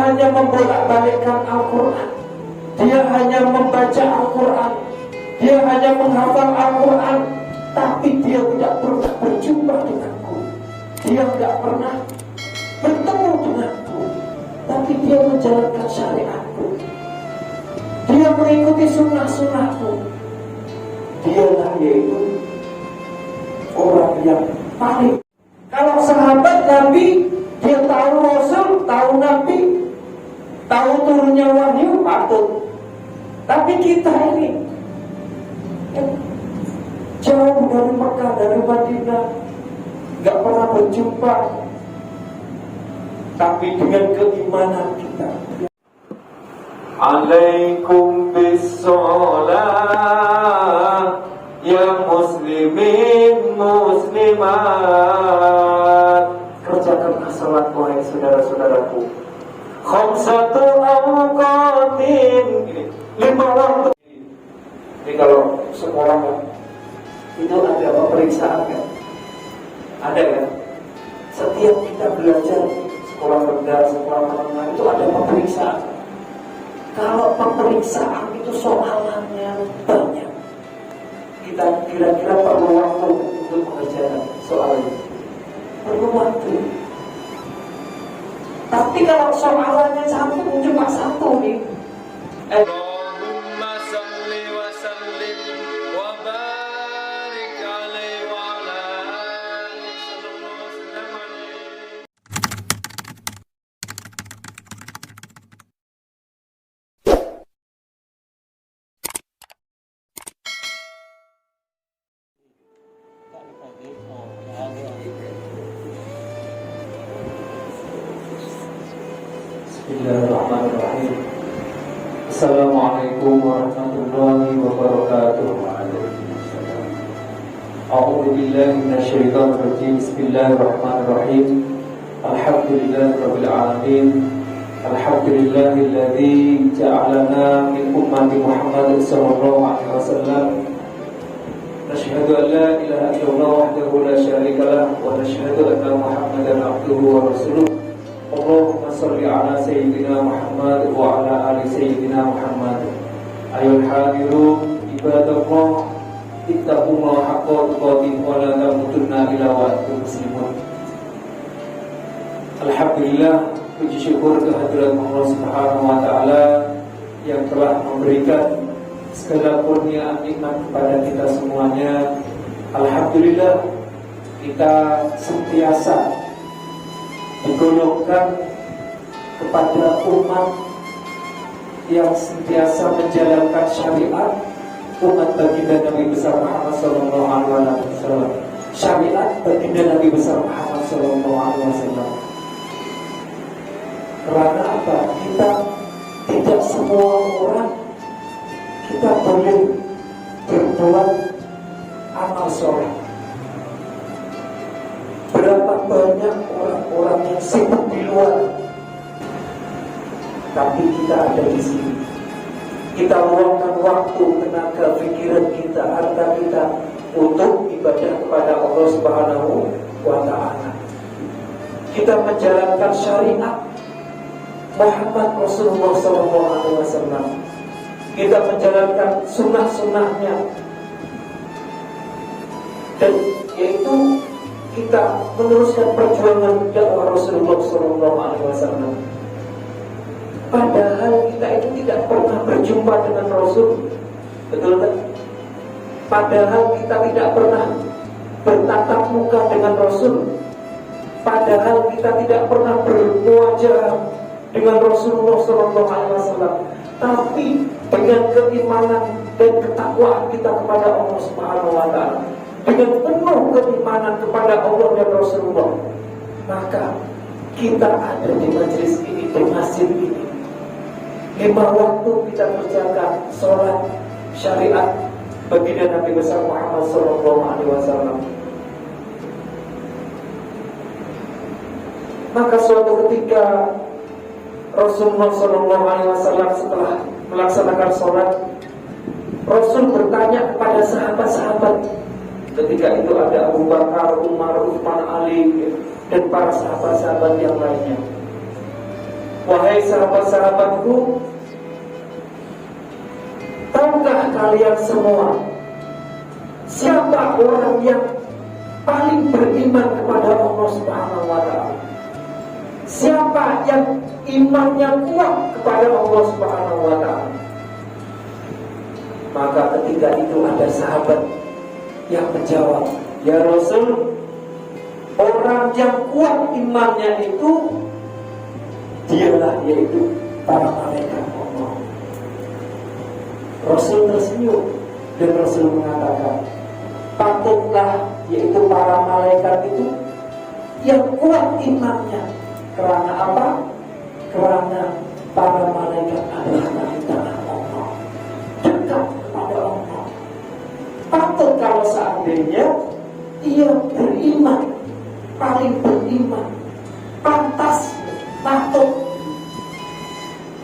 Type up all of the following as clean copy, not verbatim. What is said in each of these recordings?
hanya membolak-balikkan Al-Quran, dia hanya membaca Al-Quran, dia hanya menghafal Al-Quran, tapi dia tidak pernah berjumpa denganku, dia tidak pernah bertemu denganku, tapi dia menjalankan syariatku, dia mengikuti sunnah-sunnahku. Dialah yaitu orang yang paling. Kalau sahabat Nabi, dia tahu Rasul, tahu Nabi, tahu turunnya wahyu, patut. Tapi kita ini jauh dari Mekah, dari Madinah, gak pernah berjumpa, tapi dengan keimanan kita. Alaikum bis-sholat ya muslimin muslimat. Kerjakanlah salat wahai saudara-saudaraku. Khamsatu awqatin, 5 waktu. Jadi kalau sekolah itu ada pemeriksaan kan? Ada kan? Setiap kita belajar sekolah rendah, sekolah menengah itu ada pemeriksaan. Kalau pemeriksaan itu soalannya banyak, kita kira-kira perlu waktu untuk mengerjakan soal ini. Perlu waktu. Tapi kalau soalannya cuma satu nih, Allahumma salli wa sallim wa barik alaihi wa ala alihi sallallahu alaihi wasallam. Bismillahirrahmanirrahim. Assalamualaikum warahmatullahi wabarakatuh. A'udzu billahi minasyaitonir rajim. Bismillahirrahmanirrahim. Alhamdulillahirabbil alamin. Alhamdulillahilladzi ja'alana min ummati Muhammad sallallahu alaihi wasallam. Nashhadu an la ilaha illallah wahdahu la syarika lah wa nashhadu anna Muhammadan abduhu wa rasuluh. Allahumma salli ala sayyidina Muhammad wa ala ali sayyidina Muhammad. Ayol hadirun ibadallah, ittaqullaha haqqa tuqatih wa la tamutunna illa wa antum muslimun. Alhamdulillah, puji syukur kehadirat Allah Subhanahu wa taala yang telah memberikan segala kurnia nikmat kepada kita semuanya. Alhamdulillah, kita sentiasa digolongkan kepada umat yang sentiasa menjalankan syariat, umat baginda Nabi besar Muhammad sallallahu alaihi wasallam. Syariat baginda Nabi besar Muhammad sallallahu alaihi wasallam. Karena apa? Kita tidak semua orang kita boleh berbuat amal soleh. Berapa banyak orang-orang yang sibuk di luar, tapi kita ada di sini. Kita luangkan waktu, tenaga, pikiran kita, harta kita untuk ibadah kepada Allah Subhanahu wa taala. Kita menjalankan syariat Muhammad Rasulullah SAW. Kita menjalankan sunnah-sunnahnya, dan yaitu kita meneruskan perjuangan dakwah Rasulullah SAW. Padahal kita itu tidak pernah berjumpa dengan Rasul, betul kan? Padahal kita tidak pernah bertatap muka dengan Rasul. Padahal kita tidak pernah bermuajah dengan Rasulullah SAW. Tapi dengan keimanan dan ketakwaan kita kepada Allah Subhanahu wa taala, dengan penuh keimanan kepada Allah dan Rasulullah, maka kita ada di majelis ini, di masjid ini. 5 waktu kita kerjakan sholat syariat baginda Nabi besar Muhammad sallallahu alaihi wasallam. Maka suatu ketika Rasulullah sallallahu alaihi wasallam setelah melaksanakan sholat, Rasul bertanya kepada sahabat-sahabat. Ketika itu ada Abu Bakar, Umar, Utsman, Ali, dan para sahabat-sahabat yang lainnya. Wahai sahabat-sahabatku, tahukah kalian semua siapa orang yang paling beriman kepada Allah Subhanahu wa Ta'ala? Siapa yang imannya kuat kepada Allah Subhanahu wa Ta'ala? Maka ketika itu ada sahabat yang menjawab, ya Rasul, orang yang kuat imannya itu dialah yaitu para malaikat Allah. Rasul tersenyum dan Rasul mengatakan, patutlah yaitu para malaikat itu yang kuat imannya. Karena apa? Karena para malaikat adalah tanda Allah, dekat kepada Allah. Patut kalau seandainya ia beriman, paling beriman, pantas, patut.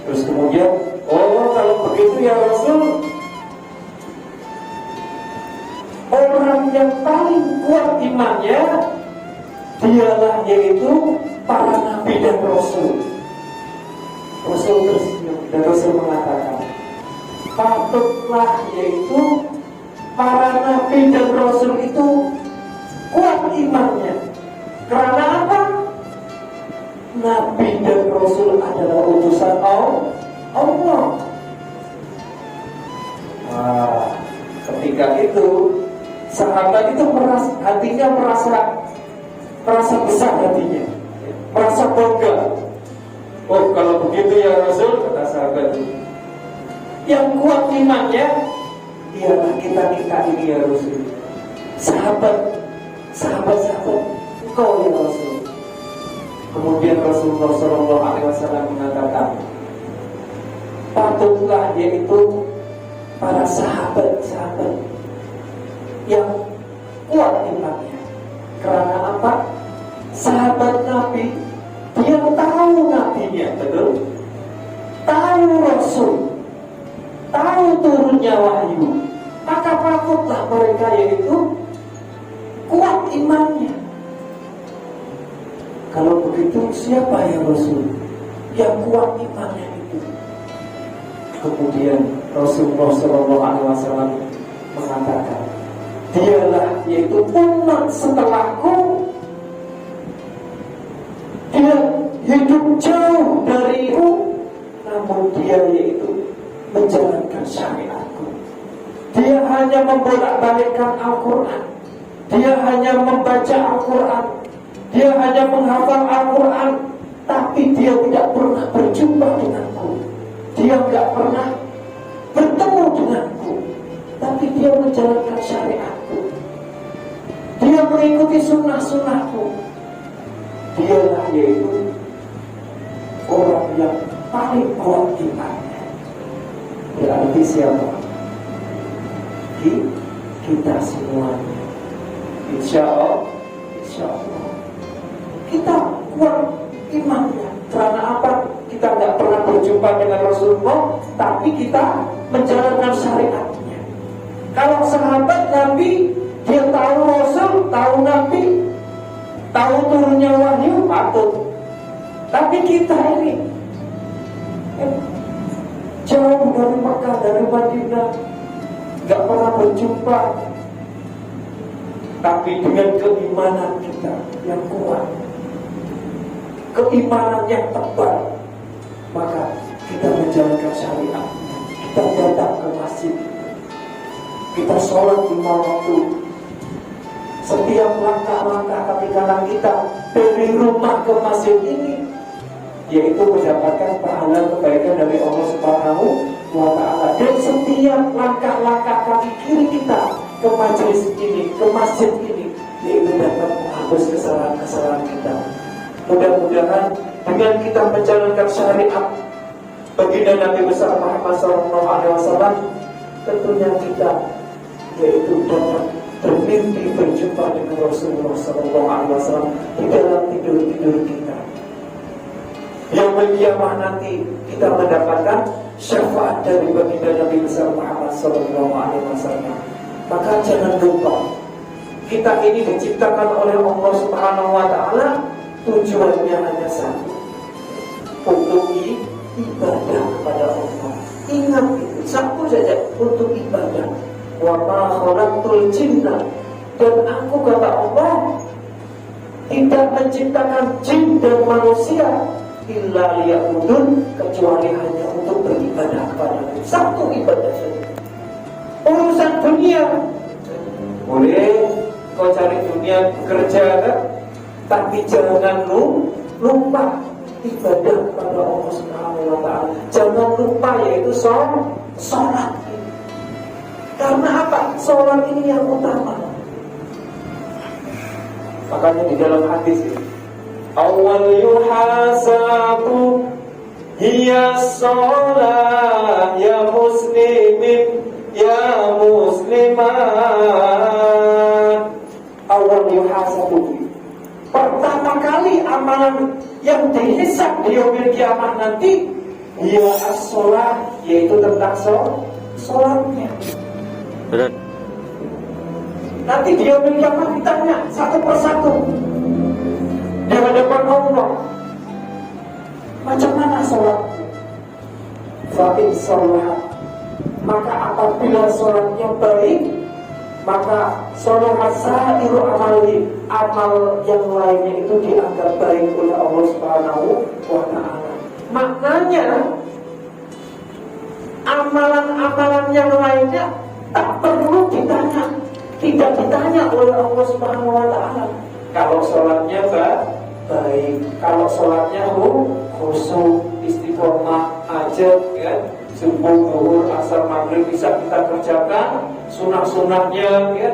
Terus kemudian, oh kalau begitu ya Rasul, orang yang paling kuat imannya dialah yaitu para nabi dan rasul. Rasul tersenyum dan Rasul mengatakan, patutlah yaitu para nabi dan rasul itu kuat imannya. Karena apa? Nabi dan Rasul adalah utusan Allah. Ketika itu sahabat itu hatinya merasa besar hatinya, merasa bangga. Oh kalau begitu ya Rasul, kata sahabat itu, yang kuat imannya ialah kita ini ya Rasul. Sahabat, engkau ya Rasul. Kemudian Rasulullah SAW mengatakan, patutlah yaitu para sahabat-sahabat yang kuat imannya. Karena apa? Sahabat Nabi, dia tahu Nabinya, betul? Tahu Rasul, tahu turunnya wahyu. Maka patutlah mereka yaitu kuat imannya. Kalau begitu siapa ya Rasul yang kuat imannya itu? Kemudian Rasulullah SAW mengatakan, dialah yaitu umat setelahku, dia hidup jauh dariku, namun dia yaitu menjalankan syariatku. Dia hanya membolak-balikkan Al-Quran, dia hanya membaca Al-Quran, dia hanya menghafal Al-Quran, tapi dia tidak pernah berjumpa denganku. Dia tidak pernah bertemu denganku, tapi dia menjalankan syariatku. Dia mengikuti sunnah-sunnahku. Dialah yaitu orang yang paling kuat imannya. Berarti siapa? Kita semuanya. Insya Allah kita kuat imannya. Karena apa? Kita tidak pernah berjumpa dengan Rasulullah, tapi kita menjalankan syariatnya. Kalau sahabat Nabi, dia tahu Rasul, tahu Nabi, tahu turunnya wahyu, patut. Tapi kita ini jauh dari Mekah, dari Madinah, gak pernah berjumpa, tapi dengan keimanan kita yang kuat, keimanan yang tebal, maka kita menjalankan syariat. Kita datang ke masjid, kita sholat 5 waktu. Setiap langkah-langkah ketika kita dari rumah ke masjid ini, yaitu mendapatkan pahala kebaikan dari Allah Subhanahu wa Ta'ala. Dan setiap langkah-langkah kaki kiri kita ke majelis ini, ke masjid ini, yaitu dapat menghapus kesalahan-kesalahan kita. Mudah-mudahan dengan kita menjalankan syariat baginda Nabi besar Muhammad SAW, tentunya kita yaitu dapat bermimpi berjumpa dengan Rasulullah SAW di dalam tidur-tidur kita. Yaumul Qiyamah nanti kita mendapatkan syafaat dari baginda Nabi besar Muhammad SAW. Maka jangan lupa, kita ini diciptakan oleh Allah Subhanahu wa Ta'ala, tujuannya hanya satu, untuk ibadah kepada Allah. Ingat itu, satu saja untuk ibadah. Wa ma khalaqtul jinna, dan aku kata Allah tidak menciptakan jin dan manusia illa liya'budun, kecuali hanya untuk beribadah kepada-Ku. Satu ibadah saja. Urusan dunia boleh kau cari dunia bekerja kan? Tapi jangan lupa ibadah kepada Allah Subhanahu wa ta'ala. Jangan lupa yaitu sholat. Karena apa? Sholat ini yang utama. Makanya di dalam hadis ini, awal yuhasabu hiya sholat ya muslimin ya muslimat. Awal yuhasabu, pertama kali amalan yang dihisab di yaumil kiamah nanti ya as-sholat, yaitu tentang sholatnya. Benar. Nanti di yaumil kiamah ditanya satu persatu di hadapan Allah, macam mana sholat? Fa'in sholat, maka apabila sholatnya baik, maka sholat sa'iru amali, amal yang lainnya itu dianggap baik oleh Allah Subhanahu wa ta'ala. Maknanya amalan-amalan yang lainnya tak perlu ditanya, tidak ditanya oleh Allah Subhanahu wa ta'ala. Kalau sholatnya baik, kalau sholatnya khusyuk, istiqomah, hajat, ya, subuh, zuhur, asar, maghrib bisa kita kerjakan, sunah-sunahnya, ya.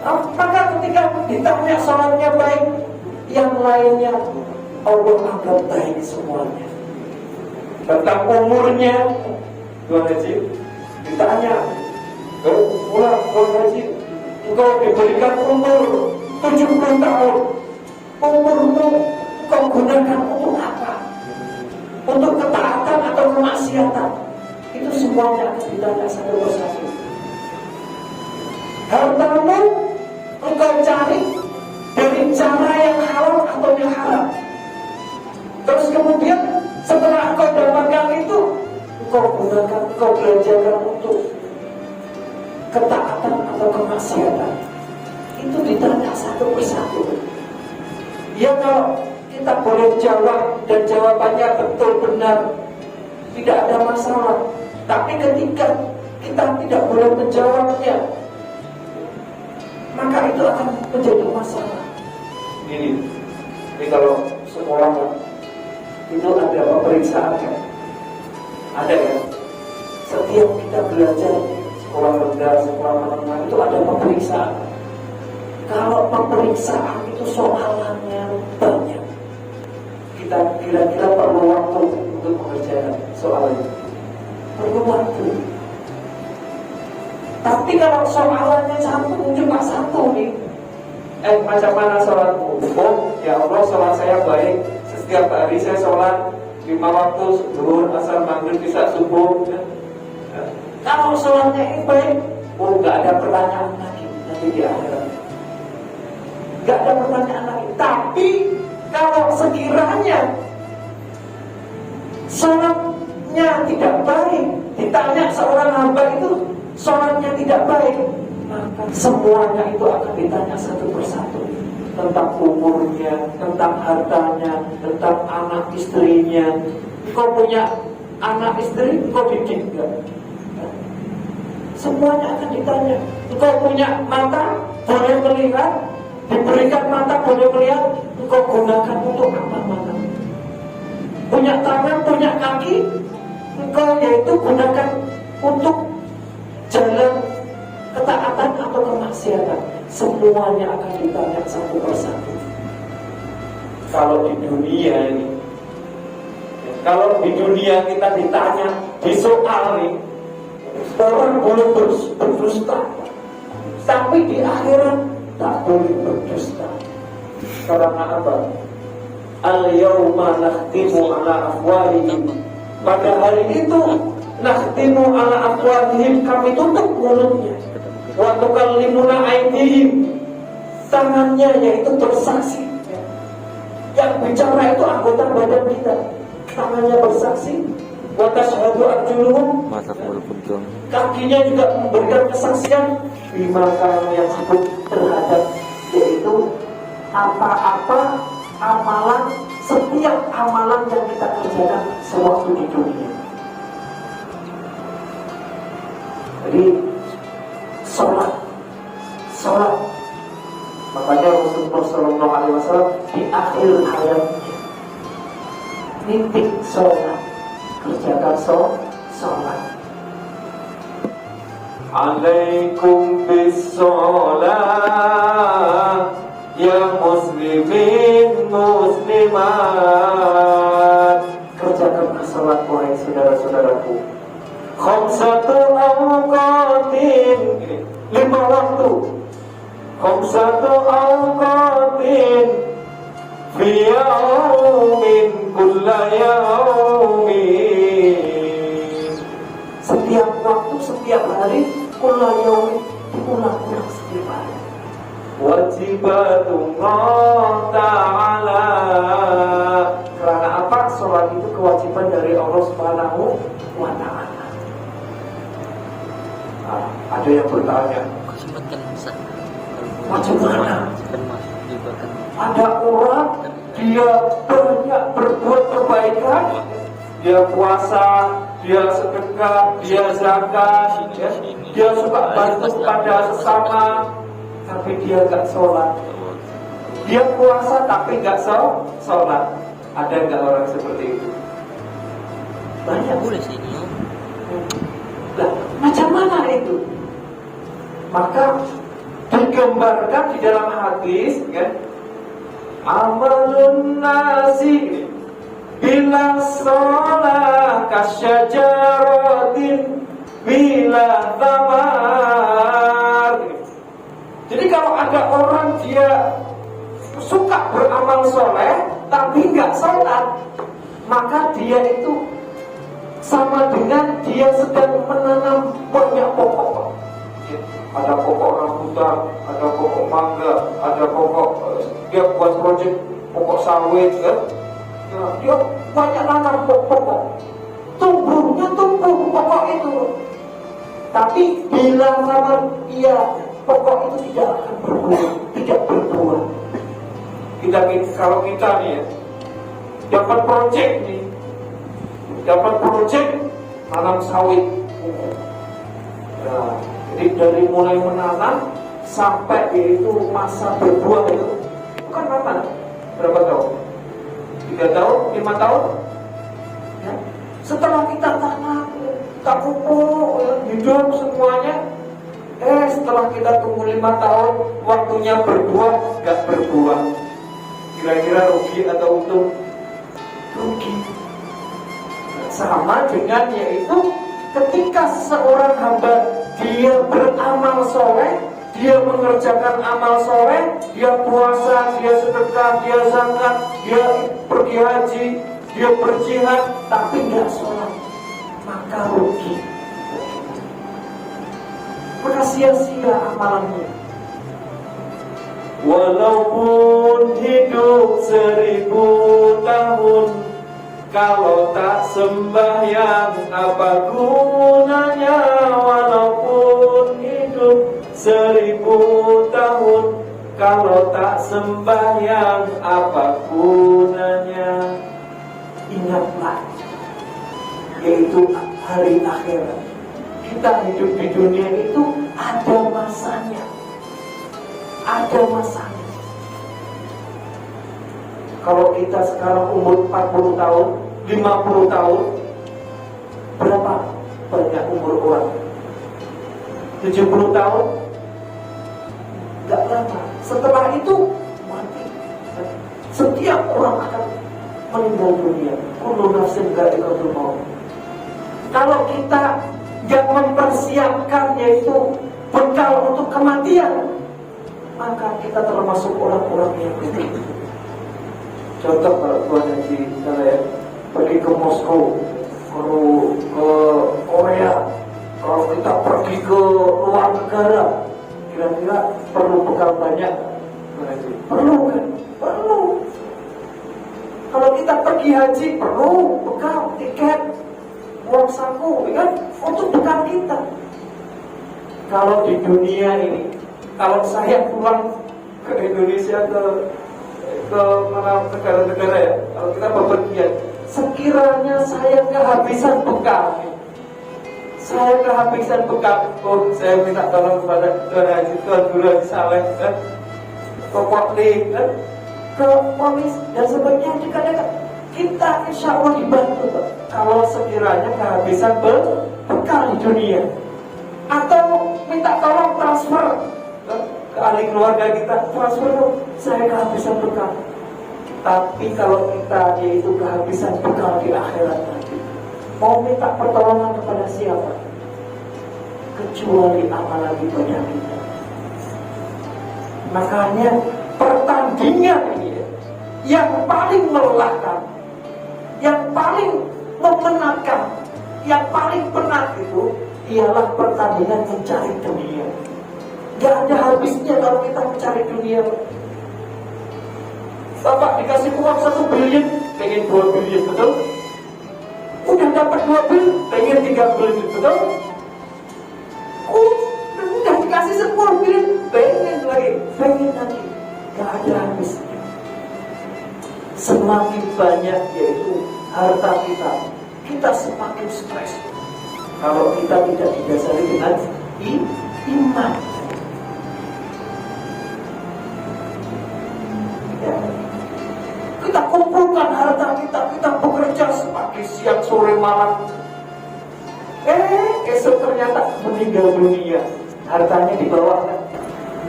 Maka ketika ditanya sholatnya baik, yang lainnya Allah anggap baik semuanya. Tentang umurnya, Tuan Haji ditanya, Tuan Haji, engkau diberikan umur 70 tahun, umurmu kau gunakan untuk apa? Untuk ketaatan atau kemaksiatan? Itu semuanya akan ditanya satu persatu. Hartamu engkau cari dari cara yang halal atau yang haram. Terus kemudian setelah engkau dapatkan itu, engkau gunakan, engkau belanjakan untuk ketaatan atau kemaksiatan. Itu ditanya satu persatu. Ya kalau kita boleh jawab dan jawabannya betul benar, tidak ada masalah. Tapi ketika kita tidak boleh menjawabnya, maka itu akan menjadi masalah. Ini kalau sekolah itu ada pemeriksaan kan? Ada ya? Setiap kita belajar sekolah rendah, sekolah menengah itu ada pemeriksaan. Kalau pemeriksaan itu soalannya banyak, kita kira-kira perlu waktu untuk mengerjakan soal itu. Perlu waktu. Tapi kalau soalannya cuma satu nih, macam mana sholatmu? Oh, ya Allah, sholat saya baik. Setiap hari saya sholat 5 waktu, zuhur, asar, maghrib, isya, subuh. Kalau sholatnya ini baik, nggak ada pertanyaan lagi nanti di akhirat. Nggak ada pertanyaan lagi. Tapi kalau sekiranya sholatnya tidak baik, ditanya seorang hamba itu sholatnya tidak baik, maka semuanya itu akan ditanya satu persatu. Tentang umurnya, tentang hartanya, tentang anak istrinya. Kau punya anak istri, kau didik enggak? Semuanya akan ditanya. Kau punya mata, boleh melihat, diberikan mata, boleh melihat, kau gunakan untuk apa mata? Punya tangan, punya kaki, engkau yaitu gunakan untuk jalan ketaatan atau kemaksiatan. Semuanya akan ditanya satu persatu. Kalau di dunia ini, kalau di dunia kita ditanya di soal nih, orang boleh berdusta, tapi di akhirat tak boleh berdusta. Karena apa? Al-yawma nakhtimu ala afwahihim. Pada hari itu nakhtimu ala afwahihim, kami tutup mulutnya. Wa tukallimuna aydihim, tangannya yaitu bersaksi. Yang bicara itu anggota badan kita. tangannya bersaksi, wa tashhadu arjuluhum, kakinya juga memberikan kesaksian bima kanu yang sebut terhadap, yaitu apa-apa amalan, setiap amalan yang kita kerjakan sewaktu di dunia. Jadi sholat, makanya Rasulullah SAW di akhir hayatnya nitik sholat, kerjakan sholat. Alaikum bis-sholat ya muslimin muslimat. Kerjakan sholat wahai saudara-saudaraku. Khamsatu awqatin, 5 waktu. Khamsatu awqatin fi yaumin kulla yaumin. Setiap waktu, setiap hari, kulla yaumin, diulang-ulang setiap hari. Wajibatullah ta'ala. Karena apa? Sholat itu kewajiban dari Allah Subhanahu wa ta'ala. Ada yang bertanya, macam mana? Ada orang dia banyak berbuat kebaikan, dia puasa, dia sedekah, dia zakat, dia suka bantu pada sesama, tapi dia gak sholat. Dia puasa tapi gak sholat. Ada gak orang seperti itu? Banyak. Boleh sih ini. Nah, macam mana itu? Maka digambarkan di dalam hadis, kan? Amalun nasi bila sholat kasyajaratin bila thamar. Jadi kalau ada orang dia suka beramal soleh tapi nggak sholat, maka dia itu sama dengan dia sedang menanam banyak pokok. Ada pokok rambutan, ada pokok mangga, ada pokok, dia buat proyek pokok sawit, kan? Ya, dia banyak nanam pokok. Tumbuh pokok itu. Tapi bila sama dia pokok itu tidak akan berbuah, tidak berbuah. Kalau kita nih ya, dapat proyek nih. Dapat proyek tanam sawit. Nah, jadi dari mulai menanam sampai itu masa berbuah itu bukan lama. Berapa tahun? 3 tahun, 5 tahun? Ya. Setelah kita tanam, kita pupuk, hidup semuanya. Setelah kita tunggu 5 tahun, waktunya berbuah, gak berbuah. Kira-kira rugi atau untung? Rugi. Sama dengan yaitu ketika seorang hamba dia beramal soleh, dia mengerjakan amal soleh, dia puasa, dia sedekah, dia zakat, dia pergi haji, dia berjihad, tapi nggak sholat, maka rugi. Maka sia-sia amalannya. Walaupun hidup 1000 tahun, kalau tak sembahyang apa gunanya? Walaupun hidup 1000 tahun, kalau tak sembahyang apa gunanya? Ingatlah, yaitu hari akhirat. Kita hidup di dunia itu ada masanya. Ada masanya. Kalau kita sekarang umur 40 tahun, 50 tahun, berapa banyak umur orang? 70 tahun? Gak lama. Setelah itu mati. Setiap orang akan meninggal dunia. Kullu nafsin dha'iqatul maut. Kalau kita gak mempersiapkan yaitu bekal untuk kematian, maka kita termasuk orang-orang yang mati. Contoh kalau Tuhan Haji saya pergi ke Moskow, kalau ke Korea, kalau kita pergi ke luar negara, kira-kira perlu bekal banyak? Perlu kan? Perlu. Kalau kita pergi haji perlu bekal, tiket, uang saku, ya kan? Untuk bekal kita. Kalau di dunia ini, kalau saya pulang ke Indonesia, ke mana negara-negara ya, kalau kita bepergian, sekiranya saya kehabisan bekal, oh saya minta tolong kepada Tuan Haji, Tuan Guru Haji Saleh, kan? Pokok kan? Ke polis dan sebagainya, kadang-kadang kita insya Allah dibantu, Pak. Kalau sekiranya kehabisan bekal di dunia, atau minta tolong transfer ke ahli keluarga kita, transfer dong, saya kehabisan bekal. Tapi kalau kita yaitu kehabisan bekal di akhirat nanti, mau minta pertolongan kepada siapa? Kecuali amalan ibadah kita. Makanya pertandingan ini yang paling melelahkan, yang paling memenatkan, yang paling penat itu ialah pertandingan mencari dunia. Gak ada habisnya kalau kita mencari dunia. Bapak dikasih uang 1 bilion, pengen 2 bilion, betul? Udah dapat 2 bilion, pengen 3 bilion, betul? Udah dikasih 10 bilion, pengen lagi. Gak ada habisnya. Semakin banyak yaitu harta kita semakin stres. Kalau kita tidak didasari dengan iman. Ya. Kita kumpulkan harta kita bekerja pagi, siang, sore, malam. Esok ternyata meninggal dunia. Hartanya dibawa kan?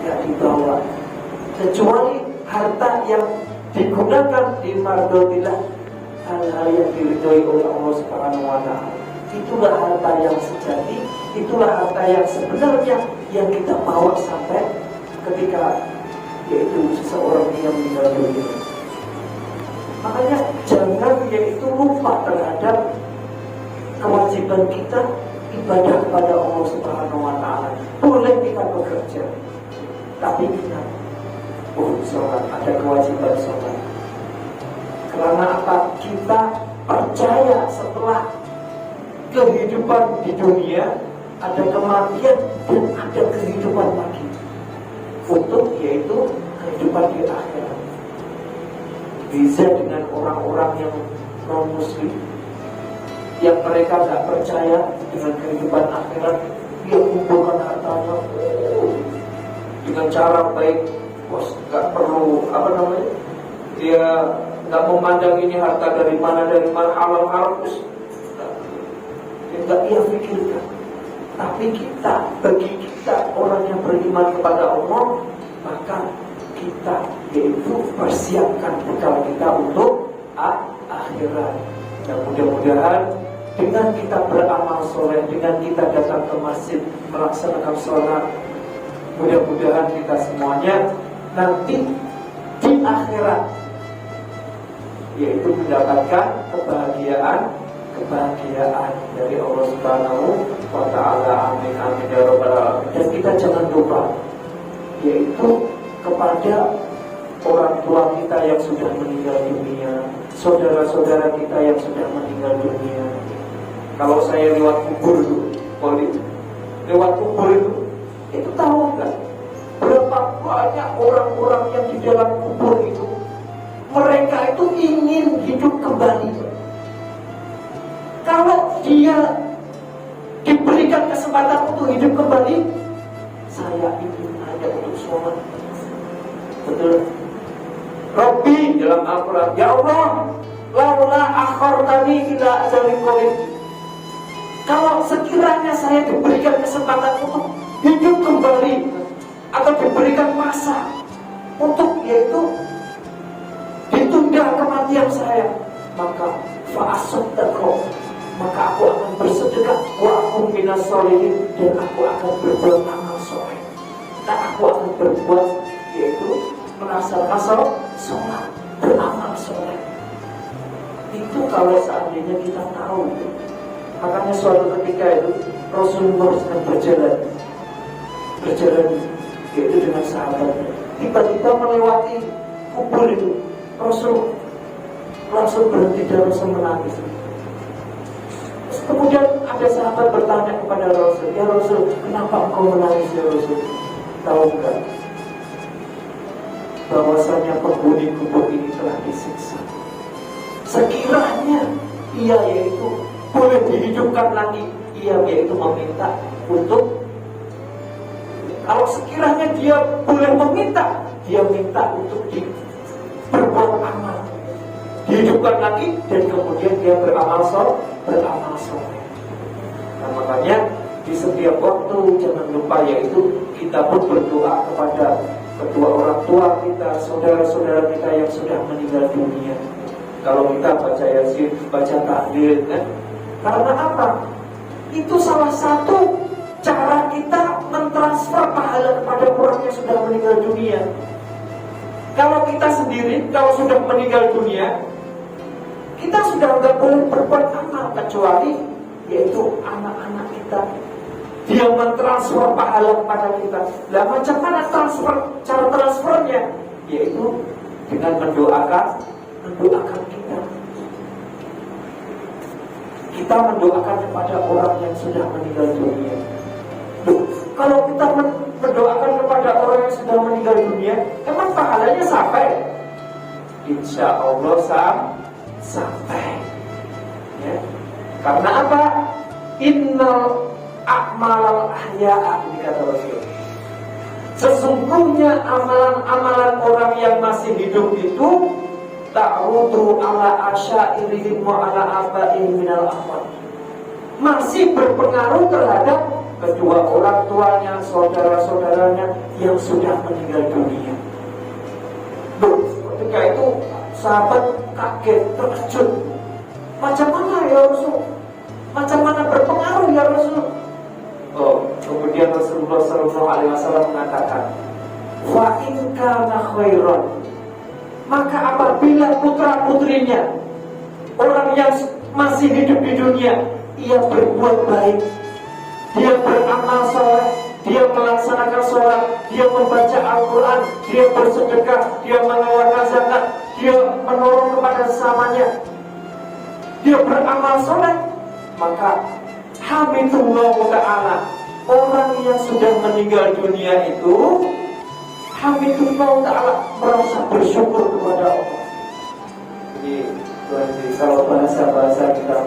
Tidak dibawa. Kecuali harta yang digunakan di mardotillah, hal-hal yang diridhoi oleh Allah Subhanahu wa Ta'ala. Itulah harta yang sejati, itulah harta yang sebenarnya yang kita bawa sampai ketika yaitu seseorang yang meninggal dunia. Makanya jangan yaitu lupa terhadap kewajiban kita ibadah kepada Allah Subhanahu wa Ta'ala. Boleh kita bekerja, tapi kita sholat, ada kewajiban sholat. Karena apa? Kita percaya setelah kehidupan di dunia ada kematian dan ada kehidupan lagi, untuk yaitu kehidupan di akhirat. Bisa dengan orang-orang yang non muslim, yang mereka tidak percaya dengan kehidupan akhirat, dia kumpulkan hartanya dengan cara baik, bos nggak perlu dia nggak memandang ini harta dari mana halal haram, nggak dia pikirkan. Tapi bagi kita orang yang beriman kepada Allah, maka kita yaitu persiapkan bekal kita untuk akhirat. Dan mudah-mudahan dengan kita beramal soleh, dengan kita datang ke masjid melaksanakan sholat, mudah-mudahan kita semuanya nanti di akhirat yaitu mendapatkan kebahagiaan dari Allah Subhanahu wa Ta'ala. Amin amin ya rabbal alamin. Dan kita jangan lupa yaitu kepada orang tua kita yang sudah meninggal dunia, saudara-saudara kita yang sudah meninggal dunia. Kalau saya lewat kubur itu tahu kan berapa banyak orang-orang yang di dalam kubur itu, mereka itu ingin hidup kembali. Kalau dia diberikan kesempatan untuk hidup kembali, saya ingin ada untuk sholat. Betul. Rabbi dalam Al-Quran, ya Allah, laula akhartani ila ajalin qarib. Kalau sekiranya saya diberikan kesempatan untuk hidup kembali, atau diberikan masa untuk yaitu ditunda kematian saya, maka fa'asaddaqo, maka aku akan bersedekah, wa aku minas sholihin, dan aku akan berbuat amal soleh. Dan aku akan berbuat yaitu melaksanakan sholat, beramal soleh. Itu kalau seandainya kita tahu. Makanya suatu ketika itu Rasulullah sedang berjalan yaitu dengan sahabatnya, tiba-tiba melewati kubur itu. Rasul Rasul berhenti dan Rasul menangis. Kemudian ada sahabat bertanya kepada Rasul, "Ya Rasul, kenapa engkau menangis ya Rasul?" Tahu enggak bahwasanya penghuni kubur ini telah disiksa. Sekiranya ia yaitu boleh dihidupkan lagi, ia yaitu meminta untuk, kalau sekiranya dia boleh meminta, dia minta untuk berbuat amal, dihidupkan lagi, dan kemudian dia beramal soleh. Nah, makanya di setiap waktu jangan lupa yaitu kita pun berdoa kepada kedua orang tua kita, saudara-saudara kita yang sudah meninggal dunia. Kalau kita baca Yasin, baca tahlil, kan? Karena apa? Itu salah satu cara kita mentransfer pahala kepada orang yang sudah meninggal dunia. Kalau kita sendiri, kalau sudah meninggal dunia, kita sudah nggak boleh berbuat amal kecuali yaitu anak-anak kita. Dia mentransfer pahala kepada kita. Lah macam mana cara transfernya? Yaitu dengan mendoakan kita. Kita mendoakan kepada orang yang sudah meninggal dunia. Loh, kalau kita mendoakan kepada orang yang sudah meninggal dunia, emang pahalanya sampai? Insya Allah sampai. Ya. Karena apa? Innal a'malal ahya'a, kata Rasul. Sesungguhnya amalan-amalan orang yang masih hidup itu ta'rudu ala asyairihim wa ala abaihim minal amal, masih berpengaruh terhadap kedua orang tuanya, saudara-saudaranya yang sudah meninggal dunia. Loh, ketika itu sahabat kaget, terkejut. Macam mana ya Rasul? Macam mana berpengaruh ya Rasul? Oh, kemudian Rasulullah SAW mengatakan, "Wa in kana khairan," maka apabila putra-putrinya, orang yang masih hidup di dunia, ia berbuat baik, dia beramal soleh, dia melaksanakan sholat, dia membaca Al-Quran, dia bersedekah, dia mengeluarkan zakat, dia menolong kepada sesamanya, dia beramal soleh, maka hamidullah ta'ala, orang yang sudah meninggal dunia itu hamidullah ta'ala, merasa bersyukur kepada Allah. Jadi kalau bahasa kita,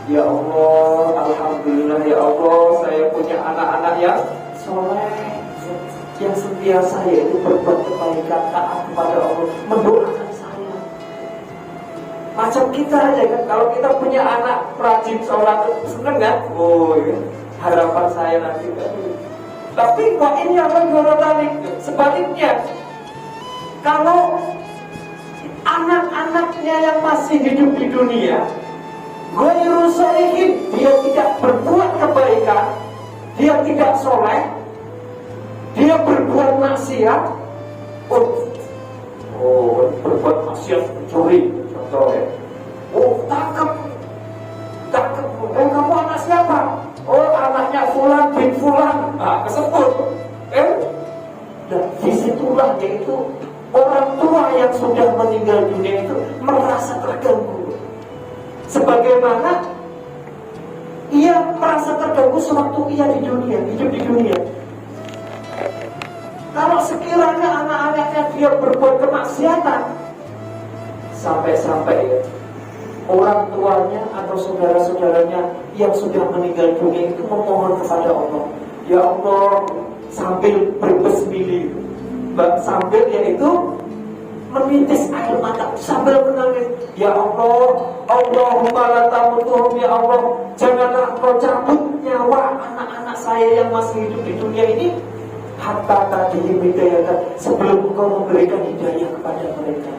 ya Allah, alhamdulillah ya Allah, saya punya anak-anak yang soleh, yang sentiasa yaitu berbuat kebaikan, taat kepada Allah, mendoakan saya. Macam kita aja kan, kalau kita punya anak rajin sholat, seneng kan? Oh ya, harapan saya nanti kan. Tapi kok ini apa gorotalik? Sebaliknya, kalau anak-anaknya yang masih hidup di dunia, ghairu sholihin, dia tidak berbuat kebaikan, dia tidak soleh, dia berbuat maksiat, berbuat maksiat, mencuri, contoh ya. Tangkap, kamu anak siapa? Anaknya Fulan bin Fulan. Kesebut. Dan disitulah yaitu orang tua yang sudah meninggal dunia itu merasa terganggu. Sebagaimana ia merasa terganggu sewaktu ia di dunia, hidup di dunia. Kalau sekiranya anak-anaknya dia berbuat kemaksiatan, sampai-sampai ya, orang tuanya atau saudara-saudaranya yang sudah meninggal dunia itu memohon kepada Allah, ya Allah, sambil berbesmili, sambil yaitu menitis air mata, sambil menangis, ya Allah, Allahumma la tamutuhum, ya Allah, janganlah Engkau cabut nyawa anak-anak saya yang masih hidup di dunia ini, hatta tadihim hidayatan, sebelum Engkau memberikan hidayah kepada mereka.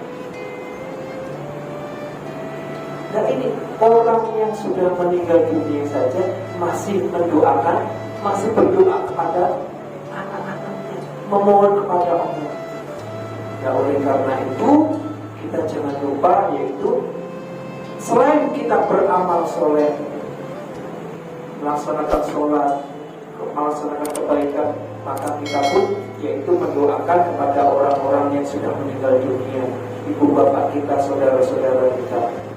Nah ini orang yang sudah meninggal dunia saja masih mendoakan, masih berdoa kepada anak-anaknya, memohon kepada Allah. Nah oleh karena itu kita jangan lupa yaitu selain kita beramal soleh, melaksanakan sholat, melaksanakan kebaikan, maka kita pun yaitu mendoakan kepada orang-orang yang sudah meninggal dunia. ibu bapak kita, saudara-saudara kita